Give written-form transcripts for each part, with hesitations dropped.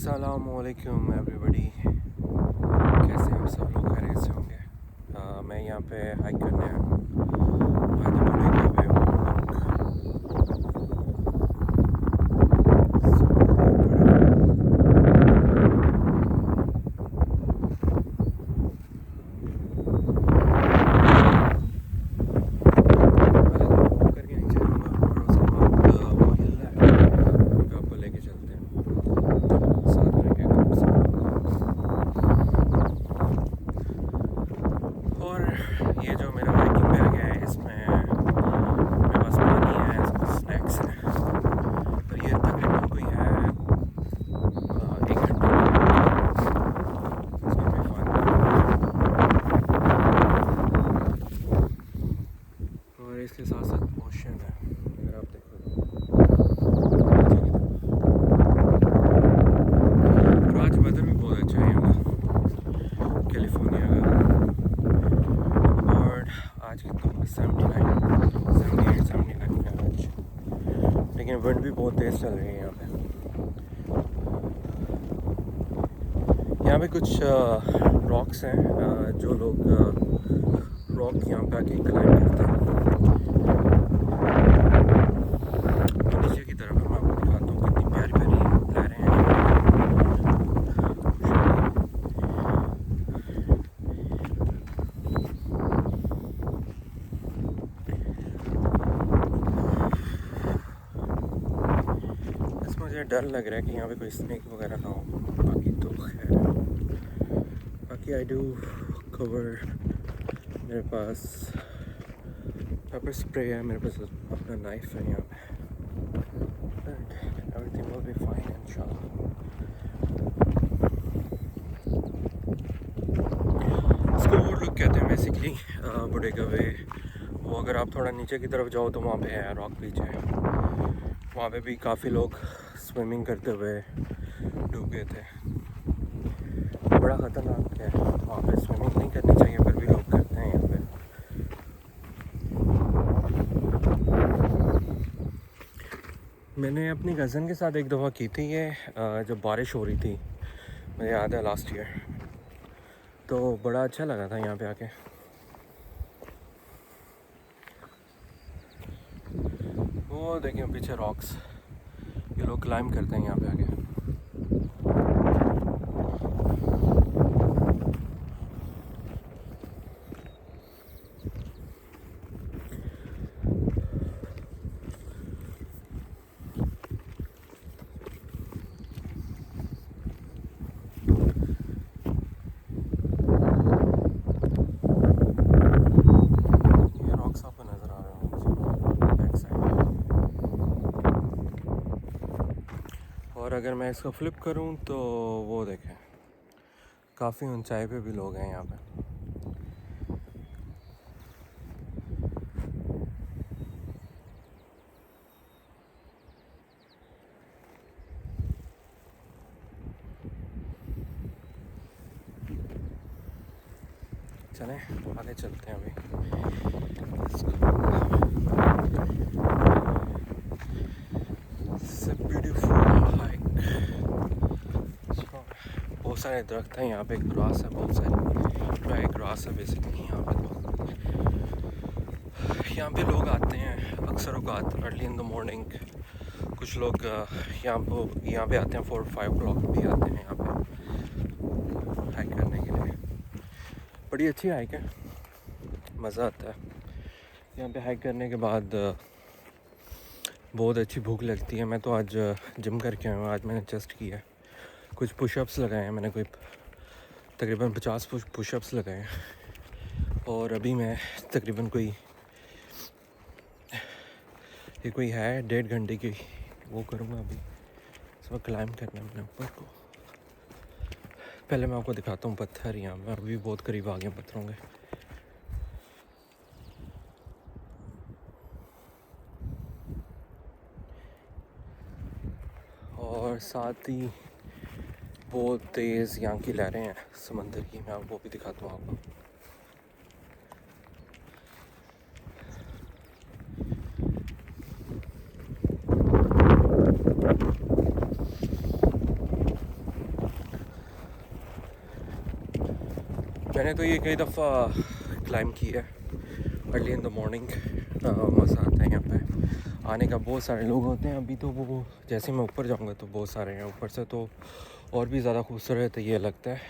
अस्सलामुअलैकुम एवरीबॉडी, कैसे हैं आप सब लोग? खैरियत से होंगे। मैं यहाँ पे हाइक करने आया हूँ। आज बड़े पे करके नहीं चलूँगा और उसके बाद वो हिल रहा है, आपको लेके चलते हैं साथ में क्या कर सकते। और ये जो मेरा हाइकिंग बैग है, इसमें मेरे पास पानी है, इसमें स्नैक्स हैं और ये तकरीबन कोई है 1 घंटे इसमें और इसके साथ साथ ओशन है, अगर आप देखो और आज वेदर भी बहुत अच्छा है यहाँ का, कैलिफोर्निया का। और आज कितना 79 है आज, लेकिन विंड भी बहुत तेज़ चल रही है यहाँ पे। यहाँ पे कुछ रॉक्स हैं, जो लोग रॉक यहाँ पे आके क्लाइंब करते हैं। नीचे की तरफ मैं आपको दिखाता हूँ कितनी प्यारी प्यारी लहरें हैं। बस मुझे डर लग रहा है कि यहाँ पे कोई स्नेक वगैरह ना हो, बाकी तो खैर। बाकी आई डू कवर, मेरे पास पेपर स्प्रे है, मेरे पास अपना नाइफ है यहाँ पे। एवरीथिंग विल बी फाइन इंशाल्लाह। इसको ओवर लुक कहते हैं बेसिकली, बुडेगा वे। वो अगर आप थोड़ा नीचे की तरफ जाओ तो वहाँ पे है रॉक बीच है, वहाँ पे भी काफ़ी लोग स्विमिंग करते हुए डूब गए थे। बड़ा ख़तरनाक है, वहाँ पे स्विमिंग नहीं करनी चाहिए पर भी लोग करते हैं यहाँ पे। मैंने अपनी कज़न के साथ एक दफ़ा की थी ये, जब बारिश हो रही थी, मुझे याद है लास्ट ईयर, तो बड़ा अच्छा लगा था यहाँ पे आके। वो देखें पीछे रॉक्स, ये लोग क्लाइंब करते हैं यहाँ पे आके। ये रॉक्स आपको नज़र आ रहे होंगे बैक साइड। और अगर मैं इसको फ्लिप करूं तो वो देखें, काफ़ी ऊंचाई पे भी लोग हैं यहाँ पे। चलें आगे चलते हैं अभी। बहुत सारे दरख्त हैं यहाँ पे, ग्रास है, बहुत सारी ड्राई ग्रास है बेसिकली यहाँ पे। तो यहाँ पे लोग आते हैं अक्सर औकात अर्ली इन द मॉर्निंग। कुछ लोग यहाँ पे आते हैं 4-5 o'clock भी आते हैं यहाँ पे हाइक करने के लिए। बड़ी अच्छी हाइक है, मज़ा आता है यहाँ पे हाइक करने के बाद। बहुत अच्छी भूख लगती है। मैं तो आज जिम करके आया हूँ, आज मैंने चेस्ट किया है, कुछ पुशअप्स लगाए हैं मैंने, कोई तकरीबन 50 पुशअप्स लगाए हैं। और अभी मैं तकरीबन कोई 1.5 घंटे की वो करूँगा अभी। इस वक्त क्लाइंब करना है अपने ऊपर को। पहले मैं आपको दिखाता हूँ पत्थर, यहाँ मैं अभी बहुत करीब आ गया पत्थरों के। और साथ ही बहुत तेज़ यहाँ की लहरें हैं समंदर की, मैं वो भी दिखाता हूँ आपको। मैंने तो ये कई दफ़ा क्लाइंब की है अर्ली इन द मॉर्निंग। मज़ा आता है यहाँ पे आने का। बहुत सारे लोग होते हैं अभी तो वो जैसे मैं ऊपर जाऊँगा तो बहुत सारे हैं ऊपर से, तो और भी ज़्यादा खूबसूरत ये लगता है।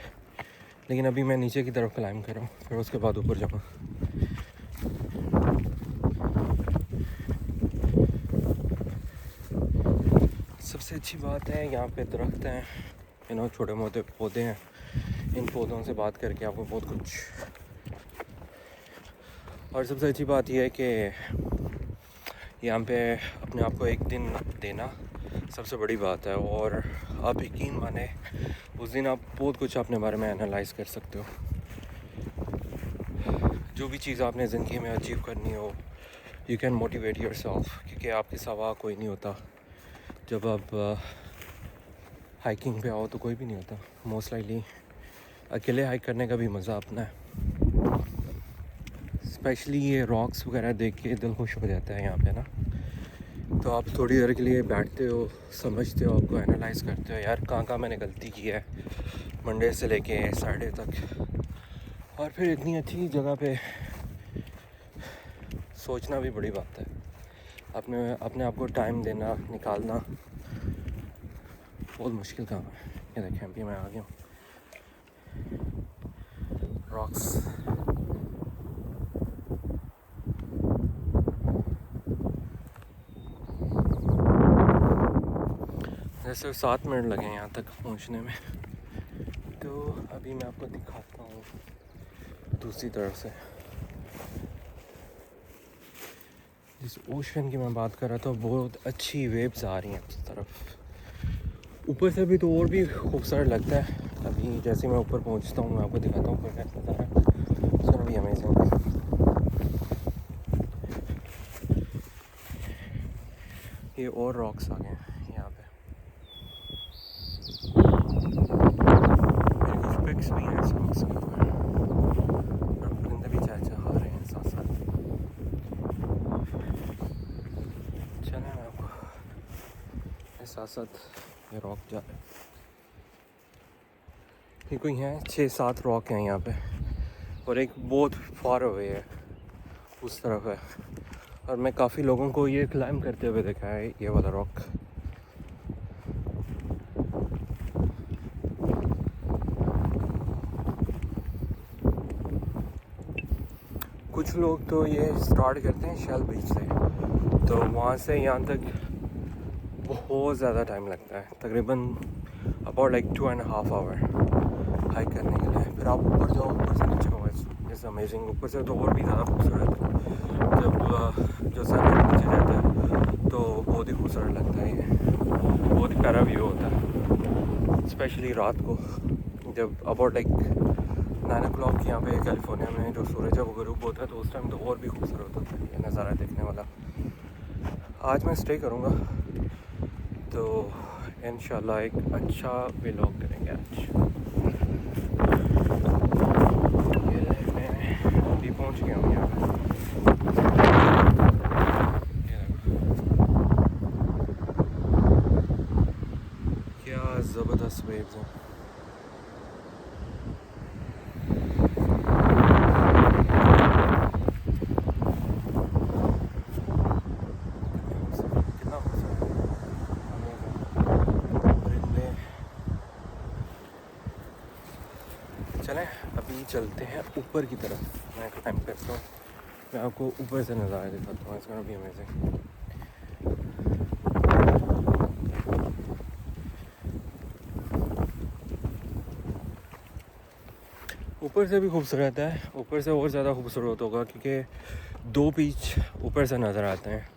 लेकिन अभी मैं नीचे की तरफ क्लाइंब कर रहा हूँ, फिर उसके बाद ऊपर जाऊँगा। सबसे अच्छी बात है यहाँ पे दरख्त हैं, छोटे मोटे पौधे हैं। इन पौधों से बात करके आपको बहुत कुछ। और सबसे अच्छी बात यह है कि यहाँ पे अपने आप को एक दिन देना सबसे बड़ी बात है। और आप यकीन माने उस दिन आप बहुत कुछ अपने बारे में एनालाइज कर सकते हो। जो भी चीज़ आपने ज़िंदगी में अचीव करनी हो, यू कैन मोटिवेट योरसेल्फ, क्योंकि आपके सिवा कोई नहीं होता। जब आप हाइकिंग पे आओ तो कोई भी नहीं होता। मोस्ट लाइकली अकेले हाइक करने का भी मज़ा अपना है। स्पेशली ये रॉक्स वगैरह देख के दिल खुश हो जाता है यहाँ पे ना। तो आप थोड़ी देर के लिए बैठते हो, समझते हो, आपको एनालाइज करते हो, यार कहाँ मैंने गलती की है मंडे से लेके सैटरडे तक। और फिर इतनी अच्छी जगह पे सोचना भी बड़ी बात है। अपने आप को टाइम देना, निकालना बहुत मुश्किल काम है। ये देखें अभी मैं आ गया हूँ रॉक्स। जैसे 7 मिनट लगे यहाँ तक पहुँचने में। तो अभी मैं आपको दिखाता हूँ दूसरी तरफ से। जिस ओशन की मैं बात कर रहा था, बहुत अच्छी वेव्स आ रही हैं उस तरफ। ऊपर से भी तो और भी खूबसूरत लगता है। अभी जैसे मैं ऊपर पहुँचता हूँ मैं आपको दिखाता हूँ ऊपर कैसा नज़ारा है। उसका भी अमेजिंग। ये और रॉक्स आ गए हैं यहाँ पे। मेरे कुछ पिक्स भी हैं रॉक्स के ऊपर, और परिंदे भी चहचहा रहे हैं साथ साथ। चलें मैं आपको साथ साथ ये रॉक जा रहे हैं। ये कोई हैं 6-7 रॉक हैं यहाँ पे, और एक बहुत फार अवे है उस तरफ है। और मैं काफ़ी लोगों को ये क्लाइंब करते हुए देखा है ये वाला रॉक। कुछ लोग तो ये स्टार्ट करते हैं शेल बीच से, तो वहाँ से यहाँ तक बहुत ज़्यादा टाइम लगता है, तकरीबन अबाउट लाइक 2.5 आवर हाइक करने के लिए। फिर आप ऊपर जाओ, ऊपर से नीचे हो, इट्स अमेजिंग। ऊपर से तो और भी ज़्यादा खूबसूरत है। जब जो सन नीचे जाता है तो बहुत ही खूबसूरत लगता है। ये बहुत ही प्यारा व्यू होता है, स्पेशली रात को जब अबाउट लाइक 9 o'clock यहाँ पे कैलिफोर्निया में जो सूरज जब गरूब होता है तो उस टाइम तो और भी खूबसूरत होता है ये नज़ारा देखने वाला। आज मैं स्टे करूँगा तो इंशाल्लाह एक अच्छा व्लॉग करेंगे आज। मैं अभी पहुँच गया हूँ यहाँ पे। क्या ज़बरदस्त वेव्स हैं। चलें अभी चलते हैं ऊपर की तरफ। मैं क्लाइंब करता हूँ, मैं आपको ऊपर से नज़ारा दिखाता हूँ। इसका भी अमेजिंग। ऊपर से भी खूबसूरत है, ऊपर से और ज़्यादा खूबसूरत होगा क्योंकि 2 बीच ऊपर से नज़र आते हैं।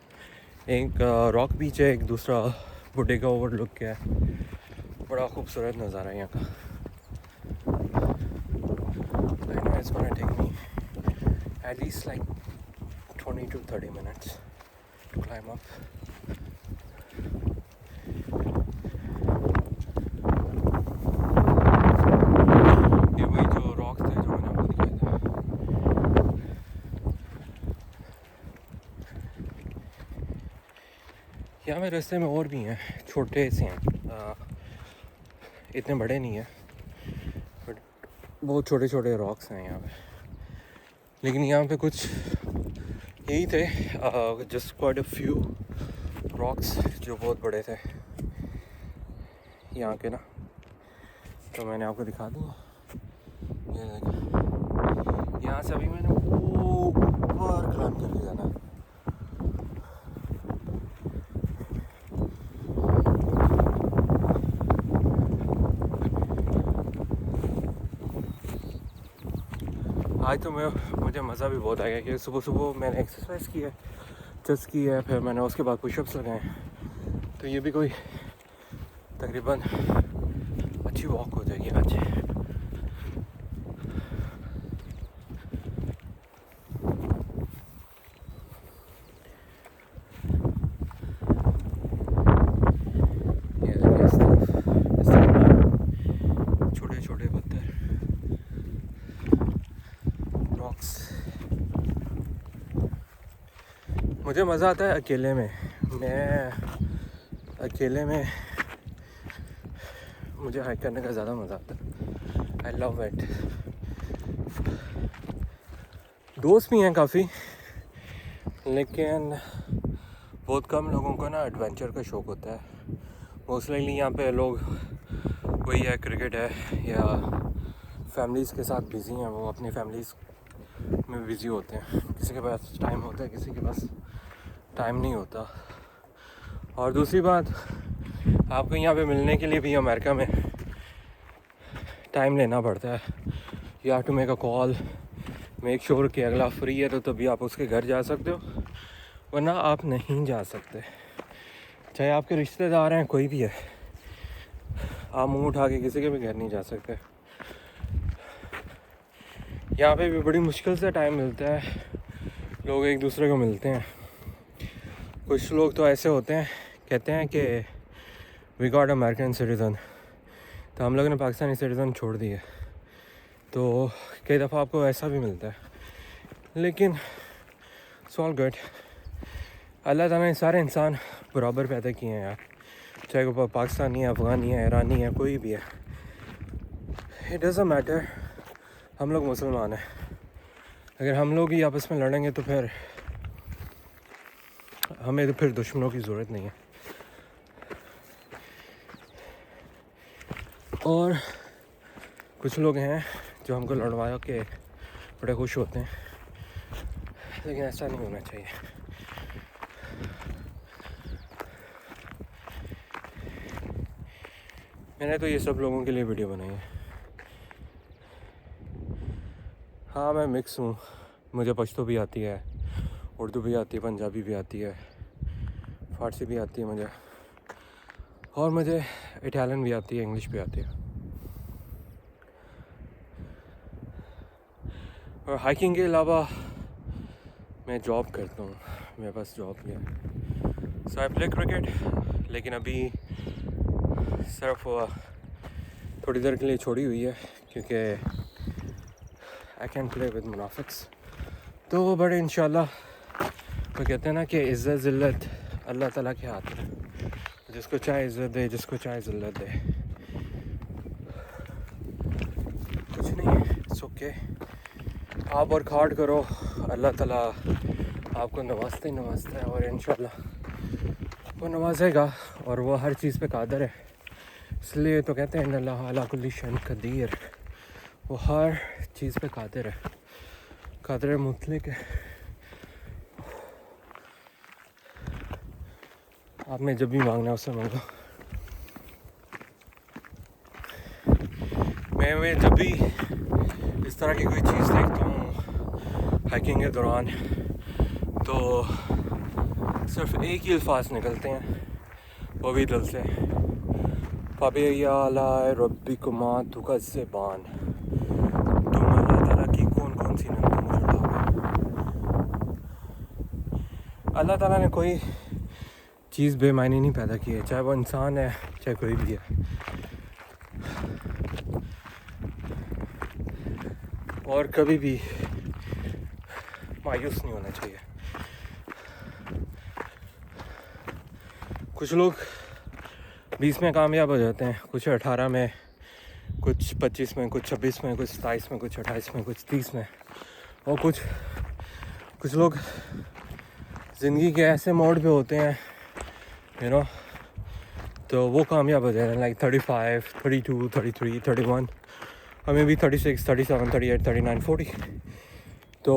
एक रॉक बीच है, एक दूसरा बुड्ढे का ओवरलुक है। बड़ा खूबसूरत नज़ारा है यहाँ का। It's gonna take me at least like 20 to 30 minutes to climb up. ये वही जो रॉक्स थे जो मैंने आपको दिखाए थे। यहाँ में रास्ते में और भी हैं, छोटे से हैं, इतने बड़े नहीं हैं, बट बहुत छोटे छोटे रॉक्स हैं यहाँ पे, लेकिन यहाँ पे कुछ यही थे, just quite a few rocks जो बहुत बड़े थे यहाँ के ना, तो मैंने आपको दिखा दूँ। ये देखो, यहाँ से अभी मैंने ऊपर क्लाइंब करके जाना है। आज तो मुझे मज़ा भी बहुत आया कि सुबह सुबह मैंने एक्सरसाइज की है, चेस्ट की है, फिर मैंने उसके बाद पुशअप्स लगाए, तो ये भी कोई तकरीबन अच्छी वॉक हो जाएगी आज। ये देखिए इस तरफ छोटे छोटे पत्थर, रॉक्स। मुझे मज़ा आता है अकेले में, मुझे हाइक करने का ज़्यादा मज़ा आता है। I love it. दोस्त भी हैं काफ़ी, लेकिन बहुत कम लोगों को ना एडवेंचर का शौक़ होता है। मोस्टली यहाँ पे लोग वही है, क्रिकेट है या फैमिलीज़ के साथ बिज़ी हैं, वो अपनी फैमिलीज़ में बिज़ी होते हैं। किसी के पास टाइम होता है, किसी के पास टाइम नहीं होता। और दूसरी बात, आपको यहाँ पे मिलने के लिए भी अमेरिका में टाइम लेना पड़ता है। You have to make a call, make sure कि अगला फ्री है तो तभी आप उसके घर जा सकते हो, वरना आप नहीं जा सकते। चाहे आपके रिश्तेदार हैं, कोई भी है, आप मुंह उठा के किसी के भी घर नहीं जा सकते। यहाँ पे भी बड़ी मुश्किल से टाइम मिलता है, लोग एक दूसरे को मिलते हैं। कुछ लोग तो ऐसे होते हैं, कहते हैं कि वी गॉट अमेरिकन सिटीज़न, तो हम लोगों ने पाकिस्तानी सिटीज़न छोड़ दिए। तो कई दफ़ा आपको ऐसा भी मिलता है, लेकिन इट्स ऑल गुड। अल्लाह ताला ने सारे इंसान बराबर पैदा किए हैं यार, चाहे वो पाकिस्तानी है, अफ़गानी है, ईरानी है, कोई भी है, इट डज़न्ट मैटर। हम लोग मुसलमान हैं। अगर हम लोग ही आपस में लड़ेंगे तो फिर हमें तो फिर दुश्मनों की ज़रूरत नहीं है। और कुछ लोग हैं जो हमको लड़वा के बड़े खुश होते हैं, लेकिन ऐसा नहीं होना चाहिए। मैंने तो ये सब लोगों के लिए वीडियो बनाई है। हाँ, मैं मिक्स हूँ, मुझे पश्तो भी आती है, उर्दू भी आती है, पंजाबी भी आती है, फ़ारसी भी आती है मुझे, और मुझे इटालियन भी आती है, इंग्लिश भी आती है। और हाइकिंग के अलावा मैं जॉब करता हूँ, मेरे पास जॉब भी है। सो आई प्ले क्रिकेट, लेकिन अभी सिर्फ थोड़ी देर के लिए छोड़ी हुई है, क्योंकि आई कैन प्ले विद मुनाफिक्स। तो वो बड़े इंशाल्लाह, वो कहते हैं ना कि इज़्ज़त ज़िल्लत अल्लाह ताला के हाथ में, जिसको चाहे इज़्ज़त दे, जिसको चाहे ज़िल्लत दे, कुछ नहीं, इट्स ओके। आप वर्क हार्ड करो, अल्लाह ताला आपको नवाजते ही नवाजता है, और इंशाल्लाह वो नवाजेगा, और वो हर चीज़ पे कादिर है। इसलिए तो कहते हैं अल्लाह अला कुल्ली शैइन क़दीर, वो हर चीज़ पे कादिर है, कादिर मुतलक है। आपने जब भी मांगना है उससे मांगो। मैं जब भी इस तरह की कोई चीज़ देखता हूँ हाइकिंग के दौरान, तो सिर्फ एक ही अल्फाज निकलते हैं, वो भी दिल से, फ़बिअय्यि आलाइ रब्बिकुमा तुकज़्ज़िबान, तुम अल्लाह ताला की कौन कौन सी नेमतों को झुटलाओगे। अल्लाह ताला ने कोई चीज़ बेमायने नहीं पैदा की है, चाहे वो इंसान है, चाहे कोई भी है। और कभी भी मायूस नहीं होना चाहिए। कुछ लोग 20 में कामयाब हो जाते हैं, कुछ 18 में, कुछ 25 में, कुछ 26 में, कुछ 27 में, कुछ 28 में, कुछ 30 में। और कुछ लोग ज़िंदगी के ऐसे मोड पे होते हैं तो वो कामयाब हो जाते हैं, लाइक 35, 32, 33, 31 और मे बी 36, 37, 38, 39, 40। तो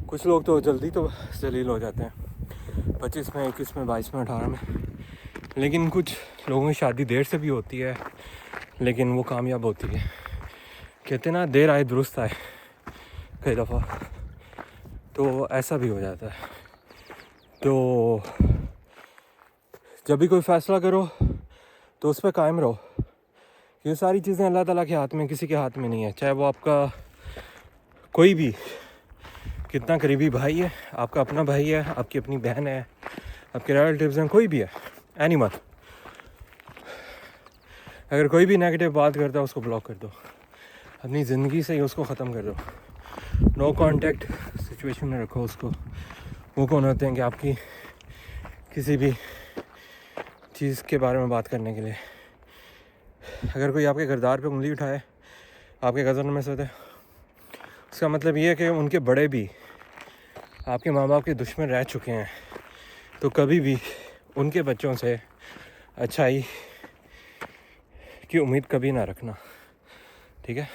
कुछ लोग तो जल्दी तो जलील हो जाते हैं 25 में, 21 में, 22 में, 18 में। लेकिन कुछ लोगों की शादी देर से भी होती है लेकिन वो कामयाब होती है। कहते ना, देर आए दुरुस्त आए कई दफ़ा, तो ऐसा भी हो जाता है। तो जब भी कोई फ़ैसला करो तो उस पर कायम रहो। ये सारी चीज़ें अल्लाह ताला के हाथ में, किसी के हाथ में नहीं है। चाहे वो आपका कोई भी कितना करीबी भाई है, आपका अपना भाई है, आपकी अपनी बहन है, आपके रिलेटिव्स हैं, कोई भी है, एनीवन। अगर कोई भी नेगेटिव बात करता है उसको ब्लॉक कर दो, अपनी ज़िंदगी से ही उसको ख़त्म कर दो। नो कांटेक्ट सिचुएशन में रखो उसको। वो कौन होते हैं कि आपकी किसी भी चीज़ के बारे में बात करने के लिए। अगर कोई आपके किरदार पे उंगली उठाए, आपके कज़न में से होते, उसका मतलब ये है कि उनके बड़े भी आपके माँ बाप के दुश्मन रह चुके हैं। तो कभी भी उनके बच्चों से अच्छाई की उम्मीद कभी ना रखना, ठीक है।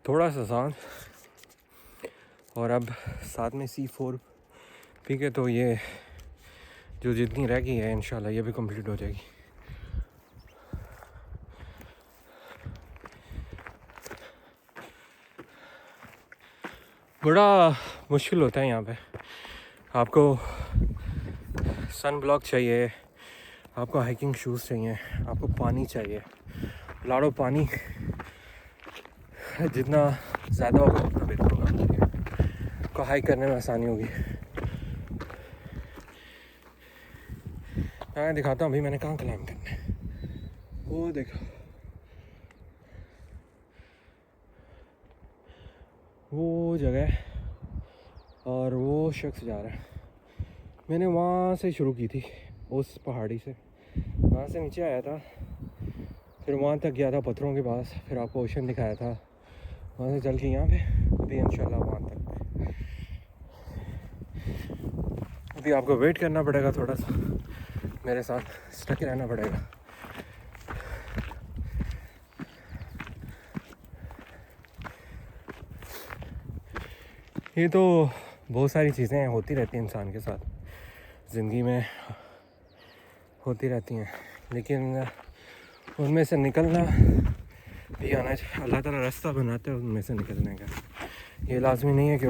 थोड़ा सा शांत, और अब साथ में C4 पी के तो ये जो जितनी रह गई है इंशाल्लाह ये भी कंप्लीट हो जाएगी। बड़ा मुश्किल होता है यहाँ पे। आपको सन ब्लॉक चाहिए, आपको हाइकिंग शूज़ चाहिए, आपको पानी चाहिए। लाड़ो पानी जितना ज़्यादा होगा उतना बेहतर होगा आपके लिए, आपको हाइक करने में आसानी होगी। मैं दिखाता हूँ अभी मैंने कहाँ क्लाइंब करना है। वो देखो, वो जगह और वो शख्स जा रहा है। मैंने वहाँ से शुरू की थी, उस पहाड़ी से, वहाँ से नीचे आया था, फिर वहाँ तक गया था पत्थरों के पास, फिर आपको ओशन दिखाया था, वहाँ से चल के यहाँ पे अभी इंशाल्लाह वहाँ तक। अभी आपको वेट करना पड़ेगा, थोड़ा सा मेरे साथ स्टक रहना पड़ेगा। ये तो बहुत सारी चीज़ें होती रहती हैं इंसान के साथ, ज़िंदगी में होती रहती हैं, लेकिन उनमें से निकलना भी आना चाहिए। अल्लाह ताला रास्ता बनाते हैं उनमें से निकलने का। ये लाजमी नहीं है कि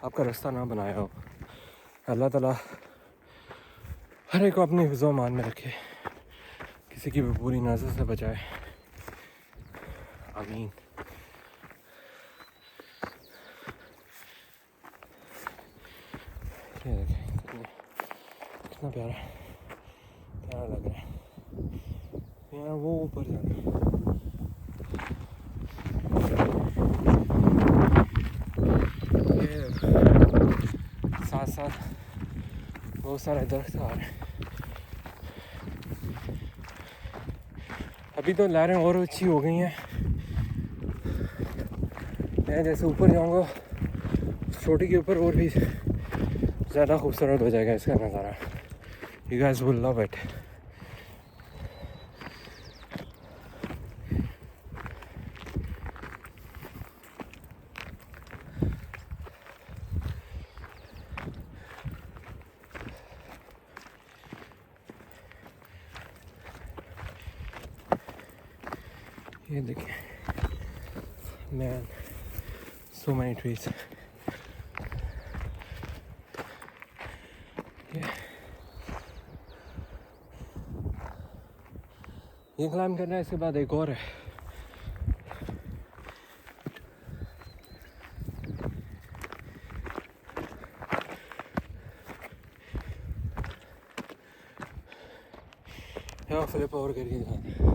आपका रास्ता ना बनाया हो। अल्लाह ताला हर एक को अपनी हिफ्ज़ व मान में रखे, किसी की भी बुरी नज़र से बचाए, आमीन। ये देखें कितना प्यारा लग रहा है यार। वो ऊपर जाना है, साथ साथ बहुत सारे दरख्त आ रहे हैं। अभी तो लहरें और अच्छी हो गई हैं। मैं जैसे ऊपर जाऊंगा चोटी के ऊपर और भी ज़्यादा खूबसूरत हो जाएगा इसका नज़ारा। You guys will love it. ये देखिए, man, so many trees. ये क्लाइंब करना है, इसके बाद एक और है। यहाँ फ्लिप ओवर करके दिखाते हैं।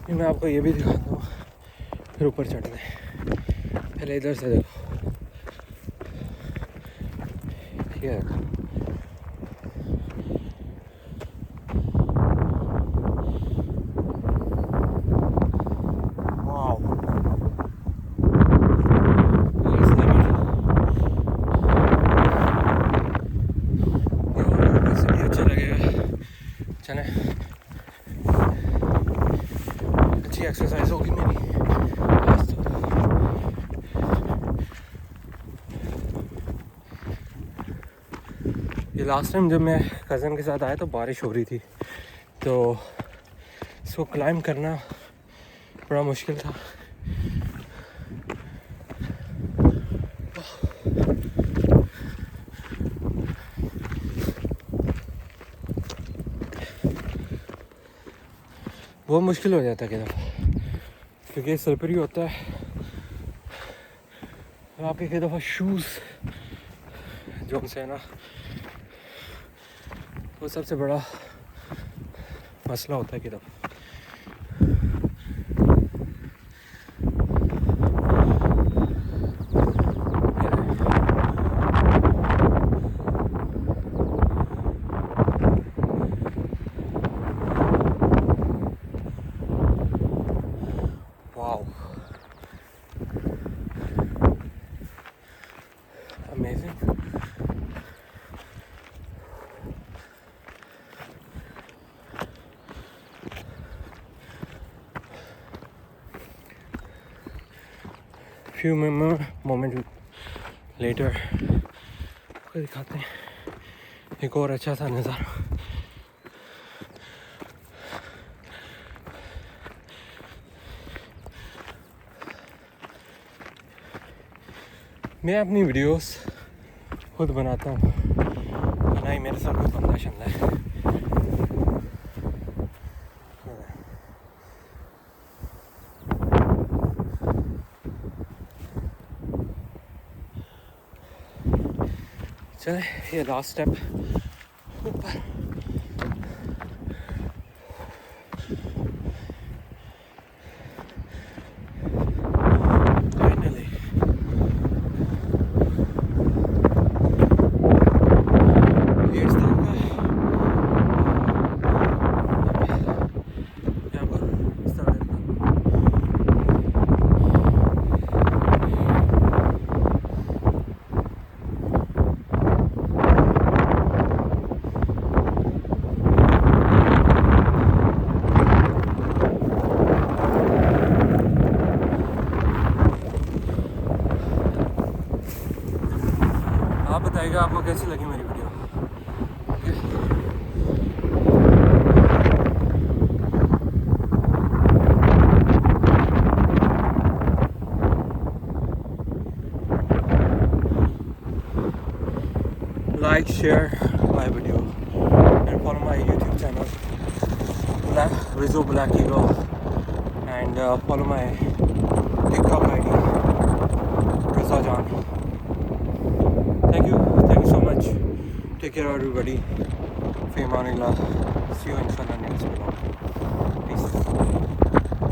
मैं आपको ये भी दिखाता हूँ, फिर ऊपर चढ़ते हैं। पहले इधर से देखो, ये देखो, अच्छी एक्सरसाइज होगी मेरी आज तो। ये लास्ट टाइम जब मैं कज़न के साथ आया तो बारिश हो रही थी, तो इसको क्लाइंब करना बड़ा मुश्किल था। बहुत मुश्किल हो जाता है कई दफ़ा, क्योंकि स्लिपरी होता है और आपके कई दफ़ा शूज़ जो उनसे है ना, वो सबसे बड़ा मसला होता है कई दफ़ा। Wow, amazing. Few moment later आपको दिखाते हैं एक और अच्छा सा नज़ारा। मैं अपनी वीडियोस खुद बनाता हूँ, ना ही मेरे साथ कोई बंदा शंदा है। चले, ये लास्ट स्टेप ऊपर। आप बताइएगा आपको कैसी लगी मेरी video. Like, share my video and follow my YouTube channel Rizzo Black Eagle, and follow my TikTok ID Rizza John. Thank you so much. Take care everybody. Fi amanillah. See you inshallah next vlog.